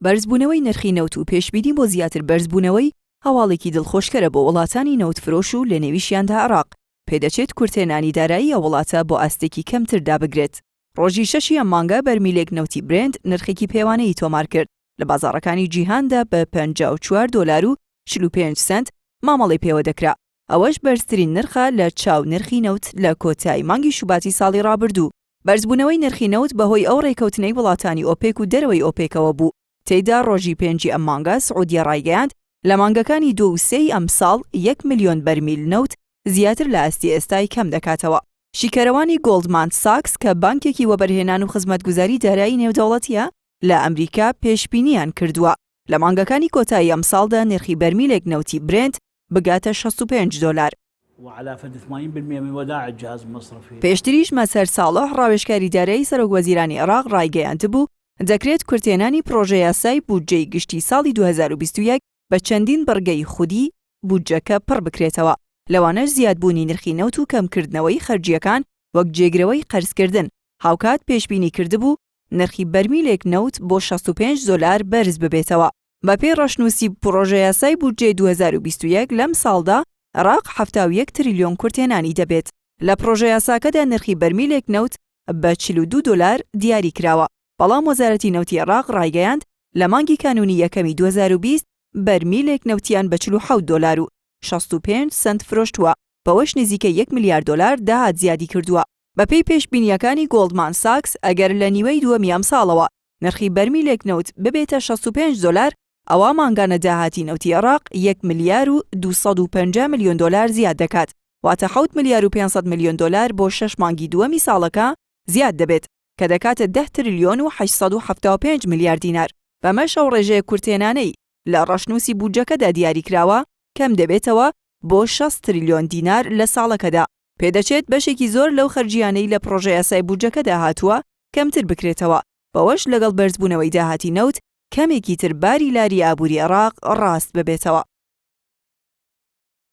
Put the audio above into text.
بەرزبوونەوەی نرخی نەوت و پێشبینی بۆ زیاتر بەرزبوونەوەی هەواڵێکی دڵخۆشکەرە بۆ وڵاتانی نەوتفرۆش و لە نێویشیاندا عێراق. پێدەچێت کورتێنانی دارایی ئەو وڵاتە بۆ ئاستێکی کەمتر دابگرێت. ڕۆژی شەشی ئەم مانگە بەرمیلێک نەوتی برێند نرخێکی پێوانەی تۆمار کرد لە بازاڕەکانی جیهاندا بە $54.45 مامەڵی پێوە دەکرا. ئەوەش بەرزترین نرخە لە چاو نرخی نەوت لە کۆتایی مانگی شوباتی ساڵی ڕابردوو. بەرزبوونەوەی نرخی نەوت بەهۆی ئەو ڕێکەوتنەی وڵاتانی ئۆپێک و دەرەوەی ئۆپێکەوە بوو. تێیدا ڕۆژی پێنجی ئەم مانگە سعودیە ڕایگەیاند لە مانگەکانی 2 و 3 ئەم ساڵ 1 ملیۆن بەرمیل نەوت زیاتر لە ئاستی ئێستای کەم دەکاتەوە. شیکەرەوانی گۆڵدمان ساکس کە بانکێکی وەبەرهێنان و خزمەتگوزاری دارایی نێودەوڵەتیە لە ئەمریکا پێشبینیان کردووە لە مانگەکانی کۆتایی ئەم ساڵدا نرخی بەرمیلێک نەوتی برێند بگاتە $65. وعلى فد 80% من ودائع الجهاز المصرفي. پێشتریش مەسەر ساڵح ڕاوێژکاری دارایی سەرۆکوەزیرانی عێراق ڕایگەیاندبوو دەکرێت کورتێنانی پرۆژە یاسای بودجەی گشتی ساڵی 2021 بە چەندین بڕگەی خودی بودجەکە پڕ بکرێتەوە. لەوانەش زیادبوونی نرخی نەوت و کەمکردنەوەی خەرجیەکان وەک جێگرەوەی قەرزکردن هاوکات پێشبینی کردبوو نرخی بەرمیلێک نەوت بۆ $65 بەرز ببێتەوە. بەپێی ڕەشنووسی پرۆژە یاسای بودجەی 2021 لەم ساڵدا عێراق 71 تریلیۆن کورتێنانی دەبێت. لە پرۆژە یاساکەدا نرخی بەرمیلێک نەوت بە $42 دیاری کراوە. بەڵام وەزارەتی نەوتی عێراق ڕایگەیاند لە مانگی کانونی یەکەمی 2020 بەرمیلێک نەوتیان بە $47.65 فرۆشتووە. بەوەش نزیکە $1 ملیارد داهات زیادی کردووە. بەپێی پێشبینیەکانی گۆڵدمان ساکس ئەگەر لە نیوەی دووەمی ئەم ساڵەوە نرخی بەرمیلێک نەوت ببێتە $65 ئەوە مانگانە داهاتی نەوتی عێراق $1 ملیار و $250 ملیۆن زیاد دەکات. واتە $7 ملیار و $500 ملیۆن بۆ 6 مانگی دووەمی ساڵەکە زیاد دەبێت کە دەکاتە 10 تریلیۆن و 875 ملیارد دینار. بەمەش ئەو ڕێژەیە کورتێنانەی لە ڕەشنووسی بودجەکەدا دیاری کراوە کەم دەبێتەوە بۆ 60 تریلیۆن دینار لە ساڵەکەدا. پێدەچێت بەشێکی زۆر لەو خەرجیانەی لە پرۆژە یاسای بودجەکەدا هاتووە کەمتر بکرێتەوە. بەوەش لەگەڵ بەرزبوونەوەی داهاتی نەوت کەمێکی تر باری لاری ئابووری عێراق ڕاست ببێتەوە.